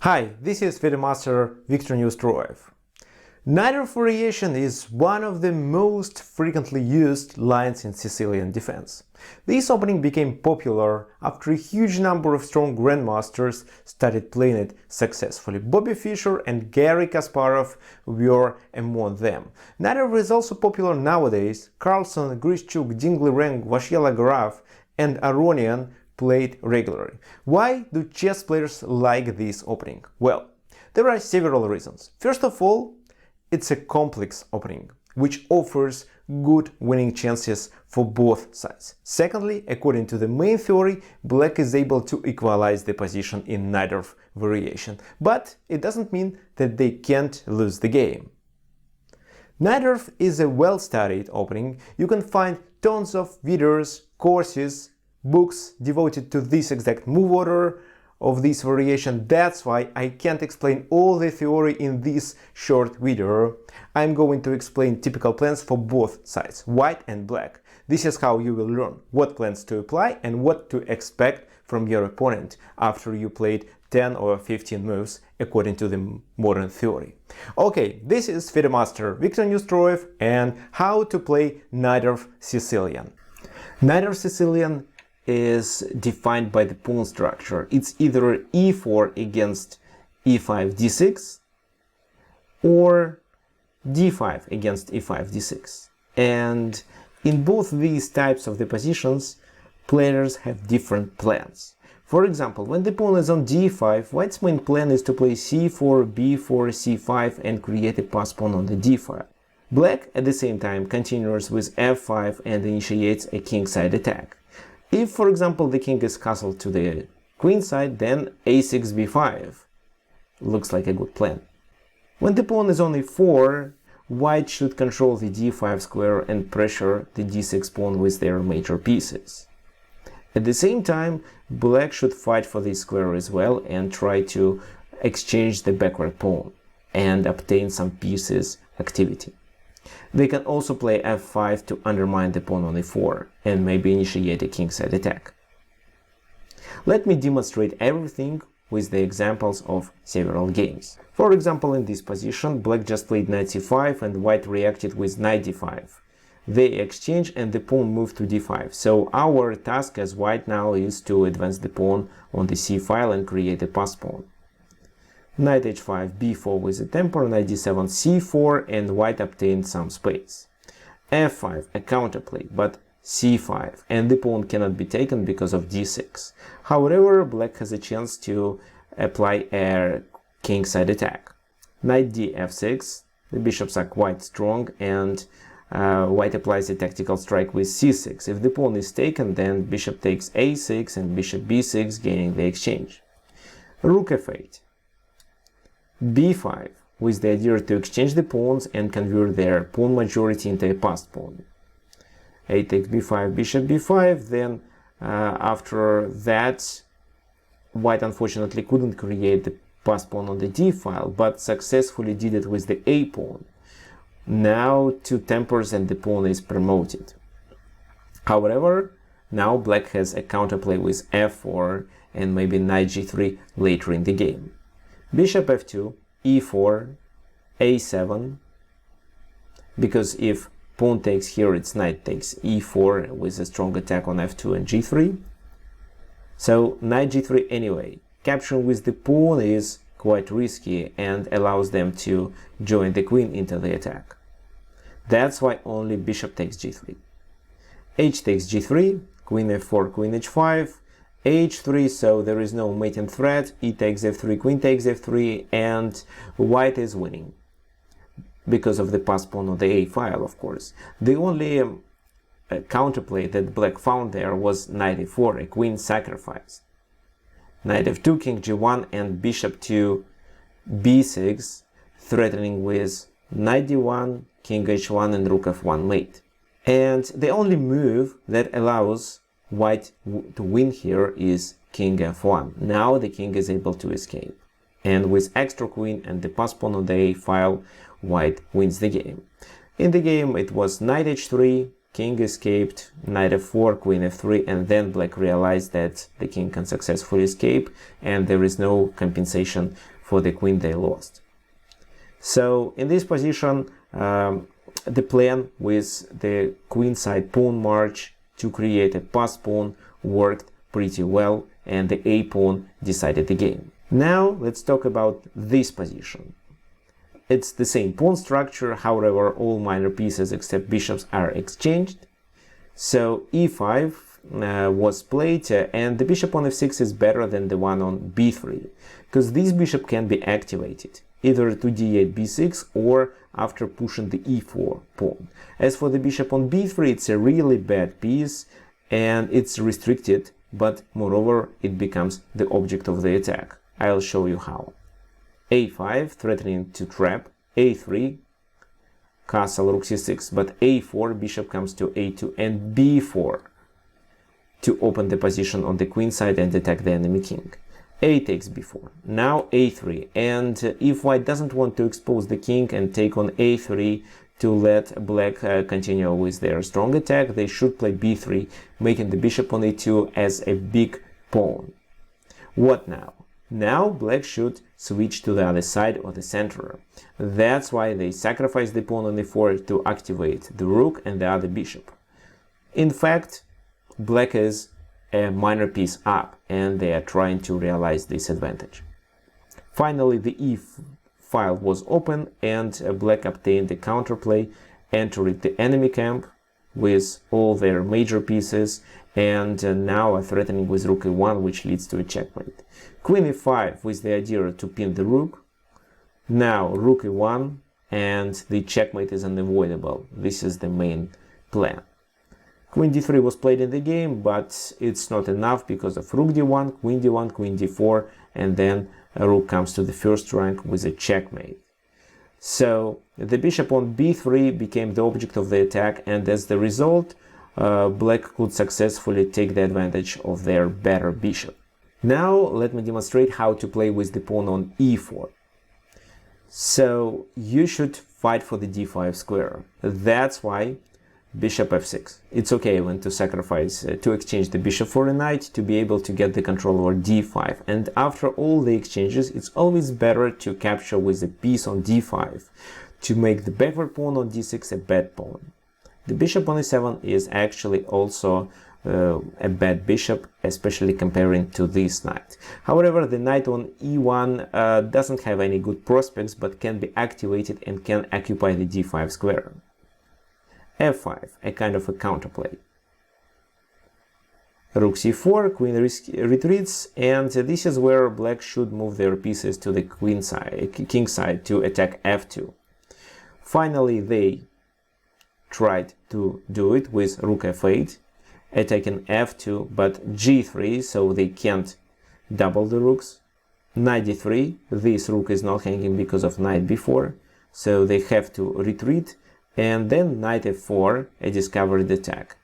Hi, this is Master Viktor Neustroev. Najdorf Variation is one of the most frequently used lines in Sicilian Defense. This opening became popular after a huge number of strong grandmasters started playing it successfully. Fischer and Garry Kasparov were among them. Najdorf is also popular nowadays. Carlsen, Grishchuk, Liren, Vachier-Lagrave and Aronian played regularly. Why do chess players like this opening? Well, there are several reasons. First of all, it's a complex opening, which offers good winning chances for both sides. Secondly, according to the main theory, black is able to equalize the position in Najdorf Variation, but it doesn't mean that they can't lose the game. Najdorf is a well-studied opening. You can find tons of videos, courses, books devoted to this exact move order of this variation. That's why I can't explain all the theory in this short video. I'm going to explain typical plans for both sides, white and black. This is how you will learn what plans to apply and what to expect from your opponent after you played 10 or 15 moves according to the modern theory. Okay, this is Master Viktor Neustroev and how to play Najdorf Sicilian. Najdorf Sicilian is defined by the pawn structure. It's either e4 against e5 d6 or d5 against e5 d6. And in both these types of the positions, players have different plans. For example, when the pawn is on d5, white's main plan is to play c4, b4, c5 and create a pass pawn on the d file. Black at the same time continues with f5 and initiates a kingside attack. If, for example, the king is castled to the queen side, then a6, b5 looks like a good plan. When the pawn is on e4, white should control the d5 square and pressure the d6 pawn with their major pieces. At the same time, black should fight for this square as well and try to exchange the backward pawn and obtain some pieces activity. They can also play f5 to undermine the pawn on e4 and maybe initiate a kingside attack. Let me demonstrate everything with the examples of several games. For example, in this position, black just played knight c5 and white reacted with knight d5. They exchanged and the pawn moved to d5. So our task as white now is to advance the pawn on the c file and create a pass pawn. Knight h5, b4 with a temper, knight d7, c4, and white obtained some space. f5, a counterplay, but c5, and the pawn cannot be taken because of d6. However, black has a chance to apply a kingside attack. Knight d f6, the bishops are quite strong, and white applies a tactical strike with c6. If the pawn is taken, then bishop takes a6 and bishop b6, gaining the exchange. Rook f8. b5, with the idea to exchange the pawns and convert their pawn majority into a passed pawn. a takes b5, bishop b5, then after that, white unfortunately couldn't create the passed pawn on the d file, but successfully did it with the a pawn. Now two tempers and the pawn is promoted. However, now black has a counterplay with f4 and maybe knight g3 later in the game. Bishop f2, e4, a7, because if pawn takes here, its knight takes e4 with a strong attack on f2 and g3. So knight g3 anyway. Capturing with the pawn is quite risky and allows them to join the queen into the attack. That's why only bishop takes g3. h takes g3, queen f4, queen h5, h3, so there is no mating threat, e takes f3, queen takes f3, and white is winning. Because of the pass pawn on the a file, of course. The only counterplay that black found there was knight e4, a queen sacrifice. Knight f2, king g1, and bishop to b6, threatening with knight d1, king h1, and rook f1 mate. And the only move that allows white to win here is king f1. Now the king is able to escape. And with extra queen and the pass pawn on the a file, white wins the game. In the game it was knight h3, king escaped, knight f4, queen f3, and then black realized that the king can successfully escape and there is no compensation for the queen they lost. So in this position, the plan with the queenside pawn march to create a pass pawn worked pretty well, and the a pawn decided the game. Now let's talk about this position. It's the same pawn structure, however all minor pieces except bishops are exchanged. So e5 was played, and the bishop on f6 is better than the one on b3, because this bishop can be activated either to d8 b6 or after pushing the e4 pawn. As for the bishop on b3, it's a really bad piece and it's restricted, but moreover it becomes the object of the attack. I'll show you how. a5, threatening to trap, a3, castle rook c6, but a4, bishop comes to a2, and b4 to open the position on the queen side and attack the enemy king. A takes b4, now a3, and if white doesn't want to expose the king and take on a3 to let black continue with their strong attack, they should play b3, making the bishop on a2 as a big pawn. What now? Now black should switch to the other side or the center. That's why they sacrifice the pawn on e4 to activate the rook and the other bishop. In fact, black is a minor piece up and they are trying to realize this advantage. Finally, the e file was open and black obtained the counterplay, entered the enemy camp with all their major pieces, and now are threatening with rook e1, which leads to a checkmate. Queen e5 with the idea to pin the rook. Now rook e1, and the checkmate is unavoidable. This is the main plan. Queen d3 was played in the game, but it's not enough because of rook d1, queen d1, queen d4, and then a rook comes to the first rank with a checkmate. So the bishop on b3 became the object of the attack, and as the result, black could successfully take the advantage of their better bishop. Now let me demonstrate how to play with the pawn on e4. So you should fight for the d5 square. That's why bishop f6. It's okay when to sacrifice, to exchange the bishop for a knight to be able to get the control over d5. And after all the exchanges, it's always better to capture with a piece on d5 to make the backward pawn on d6 a bad pawn. The bishop on e7 is actually also a bad bishop, especially comparing to this knight. However, the knight on e1 doesn't have any good prospects, but can be activated and can occupy the d5 square. f5, a kind of a counterplay. Rook c4, queen retreats, and this is where black should move their pieces to the queen side, king side to attack f2. Finally, they tried to do it with rook f8, attacking f2, but g3, so they can't double the rooks. Knight d3, this rook is not hanging because of knight b4, so they have to retreat, and then knight f4, a discovered attack.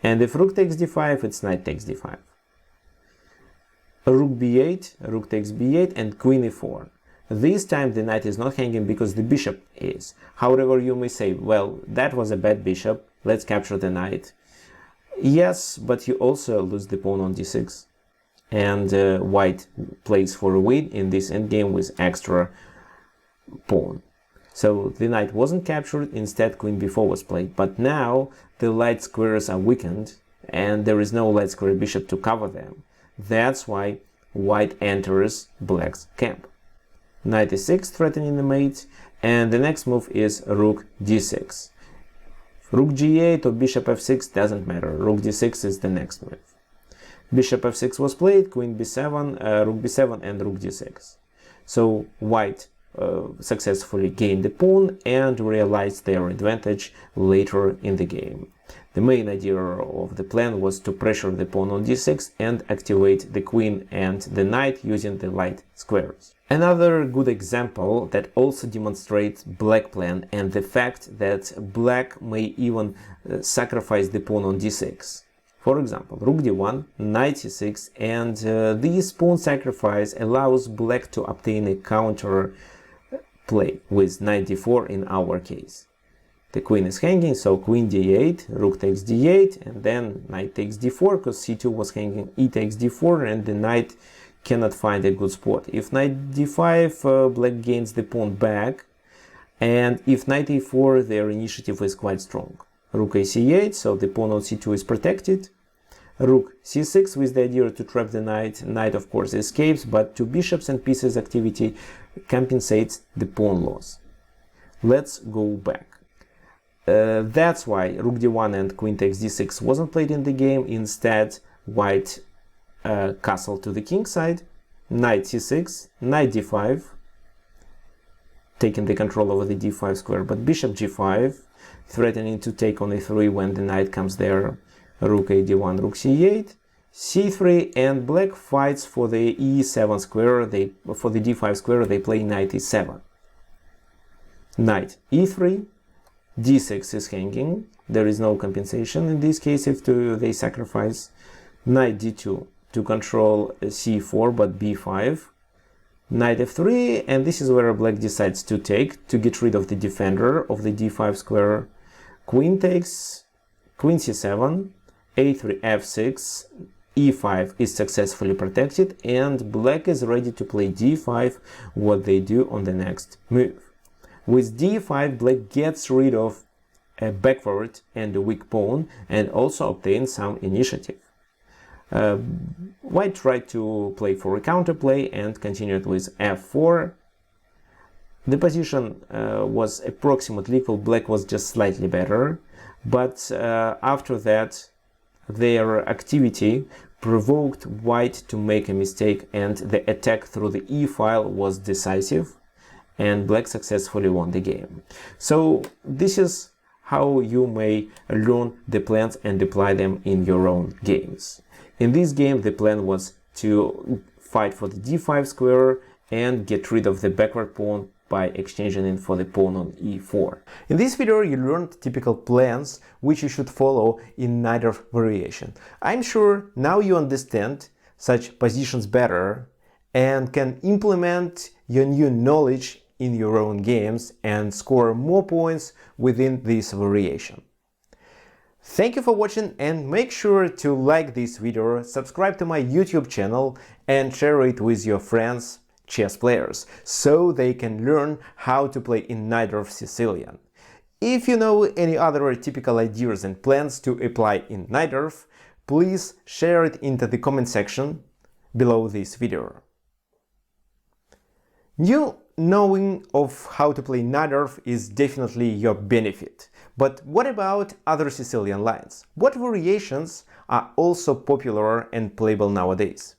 And if rook takes d5, it's knight takes d5. Rook b8, rook takes b8, and queen e4. This time the knight is not hanging because the bishop is. However, you may say, well, that was a bad bishop, let's capture the knight. Yes, but you also lose the pawn on d6. And white plays for a win in this endgame with extra pawn. So the knight wasn't captured, instead queen b4 was played. But now the light squares are weakened and there is no light square bishop to cover them. That's why white enters black's camp. Knight e6 threatening the mate, and the next move is rook d6. Rook g8 or bishop f6 doesn't matter, rook d6 is the next move. Bishop f6 was played, queen b7, rook b7 and rook d6. So white successfully gained the pawn and realized their advantage later in the game. The main idea of the plan was to pressure the pawn on d6 and activate the queen and the knight using the light squares. Another good example that also demonstrates black plan and the fact that black may even sacrifice the pawn on d6. For example, rook d1, knight c6, and this pawn sacrifice allows black to obtain a counter play with knight d4 in our case. The queen is hanging, so queen d8, rook takes d8, and then knight takes d4, because c2 was hanging, e takes d4, and the knight cannot find a good spot. If knight d5, black gains the pawn back, and if knight a4, their initiative is quite strong. Rook a c8, so the pawn on c2 is protected. Rook c6 with the idea to trap the knight. Knight, of course, escapes, but two bishops and pieces activity compensates the pawn loss. Let's go back. That's why rook d1 and queen takes d6 wasn't played in the game. Instead, white castle to the king side, knight c6, knight d5, taking the control over the d5 square, but bishop g5, threatening to take on a3 when the knight comes there, rook a d1, rook c8, c3, and black fights for the e7 square, for the d5 square, they play knight e7. Knight e3, d6 is hanging, there is no compensation in this case if they sacrifice. Knight d2 to control c4, but b5. Knight f3, and this is where black decides to take, to get rid of the defender of the d5 square. Queen takes, queen c7, a3, f6, e5 is successfully protected, and black is ready to play d5, what they do on the next move. With d5, black gets rid of a backward and a weak pawn, and also obtains some initiative. White tried to play for a counterplay and continued with f4. The position was approximately equal, black was just slightly better, but after that their activity provoked white to make a mistake, and the attack through the e-file was decisive, and black successfully won the game. So this is how you may learn the plans and apply them in your own games. In this game, the plan was to fight for the d5 square and get rid of the backward pawn by exchanging it for the pawn on e4. In this video, you learned typical plans which you should follow in Najdorf Variation. I'm sure now you understand such positions better and can implement your new knowledge in your own games and score more points within this variation. Thank you for watching, and make sure to like this video, subscribe to my YouTube channel and share it with your friends, chess players, so they can learn how to play in Najdorf Sicilian. If you know any other typical ideas and plans to apply in Najdorf, please share it into the comment section below this video. Knowing of how to play Najdorf is definitely your benefit. But what about other Sicilian lines? What variations are also popular and playable nowadays?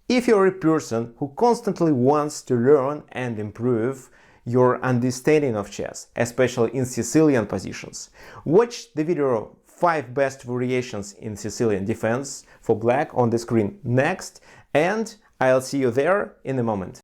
If you're a person who constantly wants to learn and improve your understanding of chess, especially in Sicilian positions, watch the video 5 best variations in Sicilian defense for black on the screen next, and I'll see you there in a moment.